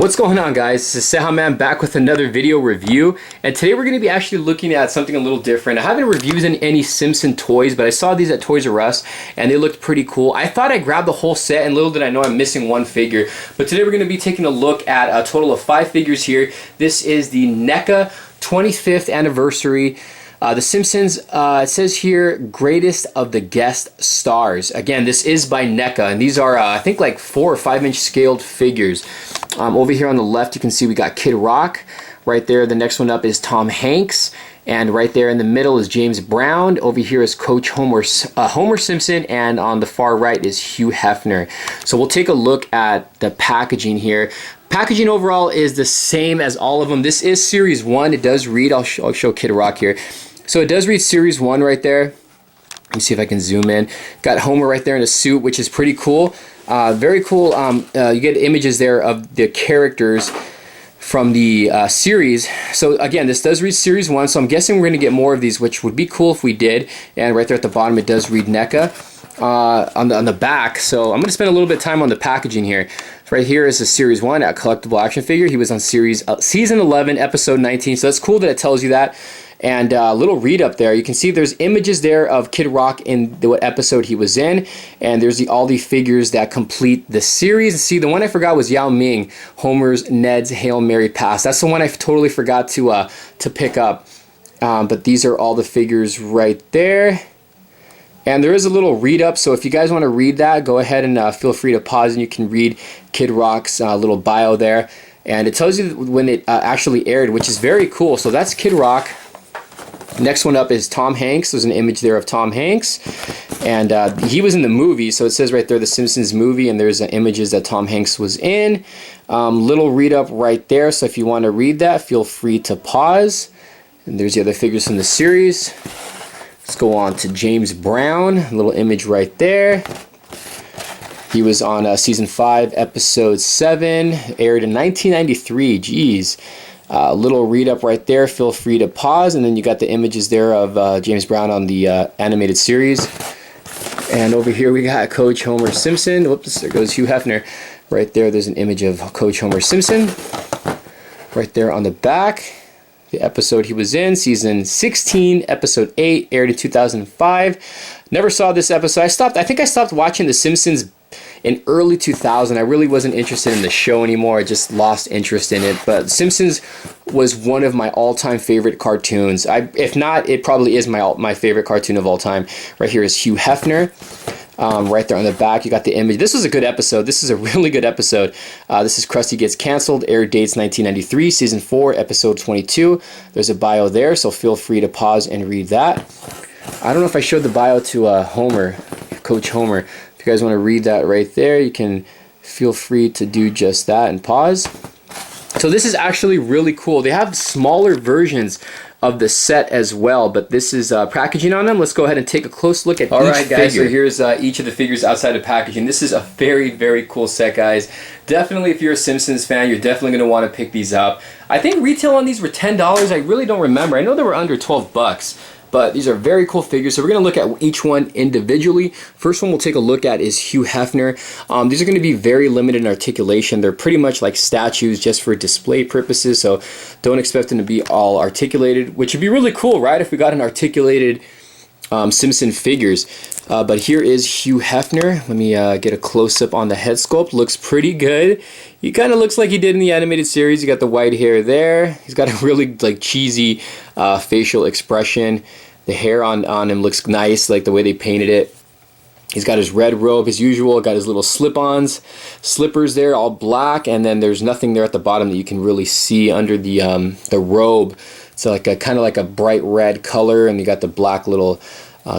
What's going on, guys? This is Sehaman back with another video review, and today we're going to be actually looking at something a little different. I haven't reviewed any Simpson toys, but I saw these at Toys R Us and they looked pretty cool. I thought I grabbed the whole set, and little did I know I'm missing one figure. But today we're going to be taking a look at a total of 5 figures here. This is the Neca 25th anniversary. The Simpsons, it says here, greatest of the guest stars. Again, this is by Neca, and these are, I think, like 4 or 5 inch scaled figures. Over here on the left, you can see we got Kid Rock. Right there, the next one up is Tom Hanks. And right there in the middle is James Brown. Over here is Coach Homer Simpson. And on the far right is Hugh Hefner. So we'll take a look at the packaging here. Packaging overall is the same as all of them. This is Series 1. It does read, I'll show Kid Rock here. So it does read Series 1 right there. Let me see if I can zoom in. Got Homer right there in a suit, which is pretty cool. Very cool. You get images there of the characters from the series. So again, this does read Series 1, so I'm guessing we're going to get more of these, which would be cool if we did. And right there at the bottom, it does read Neca on the back. So I'm going to spend a little bit of time on the packaging here. Right here is a Series 1 collectible action figure. He was on Season 11, Episode 19, so that's cool that it tells you that. And a little read up there, you can see there's images there of Kid Rock in what episode he was in, and there's all the figures that complete the series. See, the one I forgot was Yao Ming, Homer's Ned's Hail Mary Pass. That's the one I totally forgot to pick up. But these are all the figures right there. And there is a little read up, so if you guys want to read that, go ahead and feel free to pause and you can read Kid Rock's little bio there. And it tells you when it actually aired, which is very cool. So that's Kid Rock. Next one up is Tom Hanks. There's an image there of Tom Hanks, and he was in the movie, so it says right there the Simpsons movie, and there's images that Tom Hanks was in. Little read up right there, so if you want to read that, feel free to pause. And there's the other figures from the series. Let's go on to James Brown. A little image right there. He was on Season 5, Episode 7, aired in 1993. Jeez. Little read up right there, feel free to pause, and then you got the images there of James Brown on the animated series. And over here we got Coach Homer Simpson. Whoops, there goes Hugh Hefner. Right there, there's an image of Coach Homer Simpson. Right there on the back, the episode he was in, Season 16, Episode 8, aired in 2005. Never saw this episode. I think I stopped watching The Simpsons in early 2000. I really wasn't interested in the show anymore. I just lost interest in it. But Simpsons was one of my all-time favorite cartoons. If not, it probably is my favorite cartoon of all time. Right here is Hugh Hefner. Right there on the back, you got the image. This was a good episode. This is a really good episode. This is Krusty Gets Canceled. Air dates 1993, Season 4, Episode 22. There's a bio there, so feel free to pause and read that. I don't know if I showed the bio to Homer, Coach Homer. If you guys want to read that right there, you can feel free to do just that and pause. So this is actually really cool. They have smaller versions of the set as well, but this is packaging on them. Let's go ahead and take a close look at each figure. Alright guys, so here's each of the figures outside of packaging. This is a very, very cool set, guys. Definitely, if you're a Simpsons fan, you're definitely going to want to pick these up. I think retail on these were $10. I really don't remember. I know they were under 12 bucks. But these are very cool figures, so we're going to look at each one individually. First one we'll take a look at is Hugh Hefner. These are going to be very limited in articulation. They're pretty much like statues just for display purposes, so don't expect them to be all articulated, which would be really cool, right, if we got an articulated Simpson figures. But here is Hugh Hefner. Let me get a close-up on the head sculpt. Looks pretty good. He kind of looks like he did in the animated series. You got the white hair there. He's got a really like cheesy facial expression. The hair on him looks nice, like the way they painted it. He's got his red robe as usual, got his little slip-ons, slippers there, all black, and then there's nothing there at the bottom that you can really see under the robe. It's like kind of like a bright red color, and you got the black little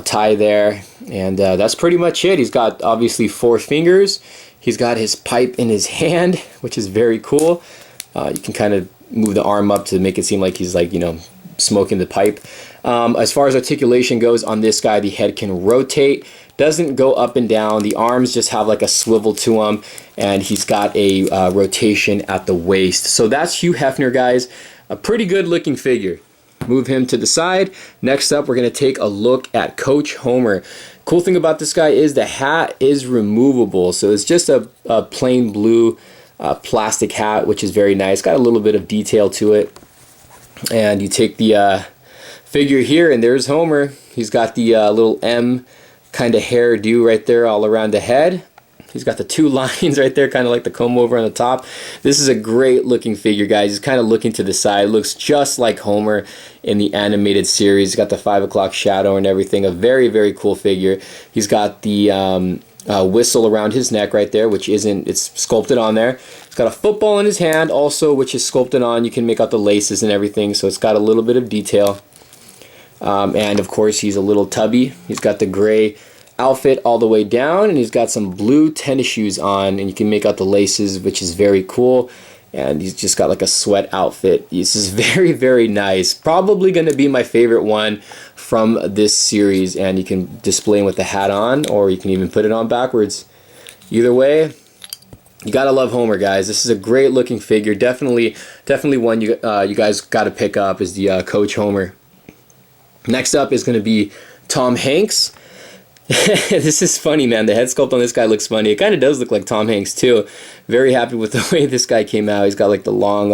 tie there, and that's pretty much it. He's got obviously 4 fingers. He's got his pipe in his hand, which is very cool. You can kind of move the arm up to make it seem like he's like, you know, smoking the pipe. As far as articulation goes on this guy, the head can rotate, doesn't go up and down. The arms just have like a swivel to them, and he's got a rotation at the waist. So that's Hugh Hefner, guys. A pretty good looking figure. Move him to the side. Next up, we're going to take a look at Coach Homer. Cool thing about this guy is the hat is removable. So it's just a plain blue plastic hat, which is very nice. Got a little bit of detail to it. And you take the figure here, and there's Homer. He's got the little M kind of hairdo right there all around the head. He's got the two lines right there, kind of like the comb over on the top. This is a great looking figure, guys. He's kind of looking to the side. Looks just like Homer in the animated series. He's got the 5 o'clock shadow and everything. A very, very cool figure. He's got the whistle around his neck right there, which isn't, it's sculpted on there. He's got a football in his hand also, which is sculpted on. You can make out the laces and everything, so it's got a little bit of detail. And of course, he's a little tubby. He's got the gray outfit all the way down, and he's got some blue tennis shoes on, and you can make out the laces, which is very cool. And he's just got like a sweat outfit. This is very, very nice. Probably going to be my favorite one from this series, and you can display him with the hat on, or you can even put it on backwards. Either way, you gotta love Homer, guys. This is a great looking figure. Definitely one you guys got to pick up is the Coach Homer. Next up is going to be Tom Hanks. This is funny, man. The head sculpt on this guy looks funny. It kind of does look like Tom Hanks too. Very happy with the way this guy came out. He's got like the long,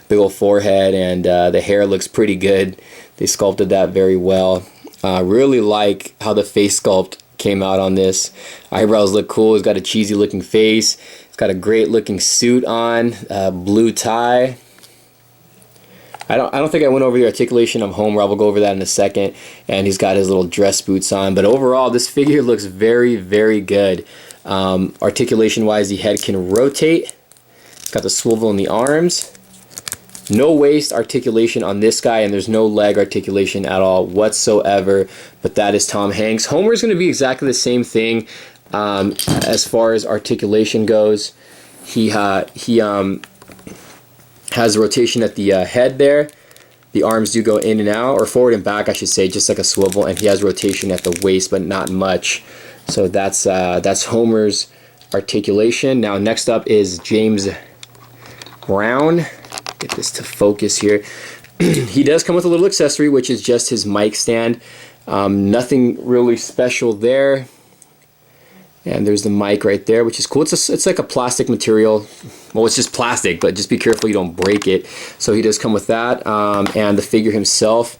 big old forehead, and the hair looks pretty good. They sculpted that very well. Really like how the face sculpt came out on this. Eyebrows look cool. He's got a cheesy looking face. He's got a great looking suit on, blue tie. I don't think I went over the articulation of Homer. I will go over that in a second. And he's got his little dress boots on. But overall, this figure looks very, very good. Articulation-wise, the head can rotate. It's got the swivel in the arms. No waist articulation on this guy, and there's no leg articulation at all whatsoever. But that is Tom Hanks. Homer's going to be exactly the same thing as far as articulation goes. He has a rotation at the head there. The arms do go in and out, or forward and back, I should say, just like a swivel. And he has rotation at the waist, but not much. So that's Homer's articulation. Now next up is James Brown. Get this to focus here. He does come with a little accessory, which is just his mic stand. Nothing really special there. And there's the mic right there, which is cool. It's like a plastic material. Well, it's just plastic, but just be careful you don't break it. So he does come with that. And the figure himself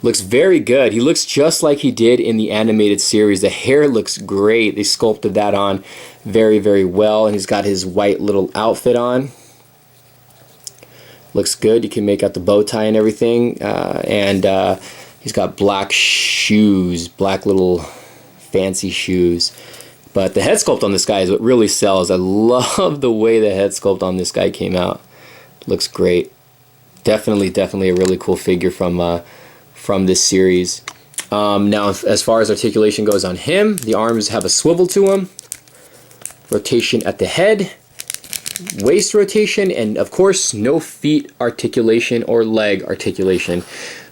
looks very good. He looks just like he did in the animated series. The hair looks great. They sculpted that on very, very well. And he's got his white little outfit on. Looks good. You can make out the bow tie and everything. And he's got black shoes, black little fancy shoes. But the head sculpt on this guy is what really sells. I love the way the head sculpt on this guy came out. Looks great. Definitely a really cool figure from this series. Now, as far as articulation goes on him, the arms have a swivel to them. Rotation at the head. Waist rotation, and of course, no feet articulation or leg articulation.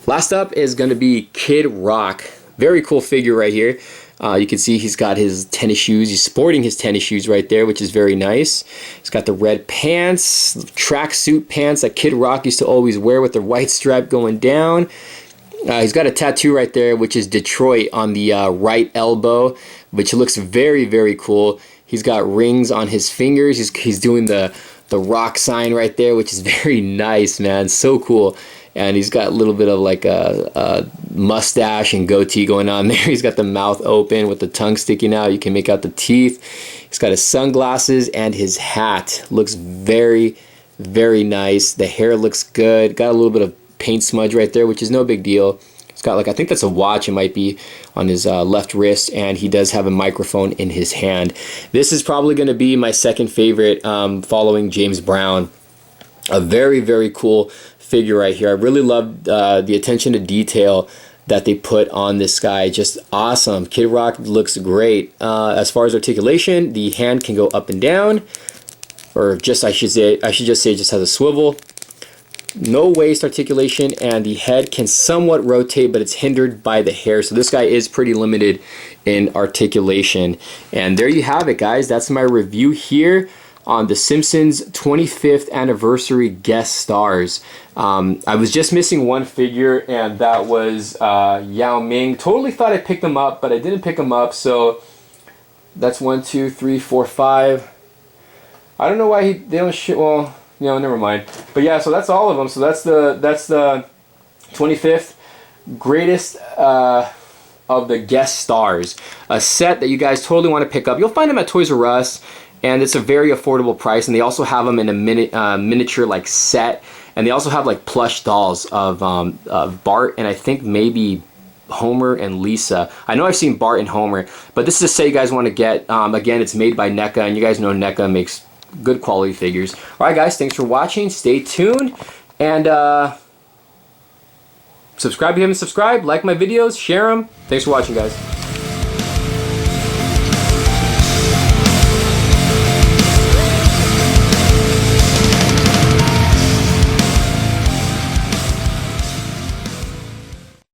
Last up is going to be Kid Rock. Very cool figure right here. You can see he's got his tennis shoes. He's sporting his tennis shoes right there, which is very nice. He's got the red pants, tracksuit pants that Kid Rock used to always wear with the white stripe going down. He's got a tattoo right there, which is Detroit on the right elbow, which looks very, very cool. He's got rings on his fingers. He's doing the rock sign right there, which is very nice, man. So cool. And he's got a little bit of like a mustache and goatee going on there. He's got the mouth open with the tongue sticking out. You can make out the teeth. He's got his sunglasses and his hat. Looks very, very nice. The hair looks good. Got a little bit of paint smudge right there, which is no big deal. He's got like, I think that's a watch. It might be on his left wrist. And he does have a microphone in his hand. This is probably going to be my second favorite following James Brown. A very, very cool figure right here. I really love the attention to detail that they put on this guy. Just awesome. Kid Rock looks great. As far as articulation, the hand can go up and down, or just I should just say just has a swivel. No waist articulation, and the head can somewhat rotate, but it's hindered by the hair. So this guy is pretty limited in articulation. And there you have it, guys. That's my review here on the Simpsons 25th anniversary guest stars. I was just missing one figure, and that was Yao Ming. Totally thought I picked him up, but I didn't pick him up. So that's 1, 2, 3, 4, 5. I don't know why they don't ship. Well, you know, never mind. But yeah, so that's all of them. So that's the 25th greatest of the guest stars. A set that you guys totally want to pick up. You'll find them at Toys R Us, and it's a very affordable price. And they also have them in a miniature like set, and they also have like plush dolls of Bart and I think maybe Homer and Lisa. I know I've seen Bart and Homer, but this is a set you guys want to get. Again, it's made by Neca, and you guys know Neca makes good quality figures. Alright guys, thanks for watching. Stay tuned, and subscribe if you haven't subscribed, like my videos, share them. Thanks for watching guys.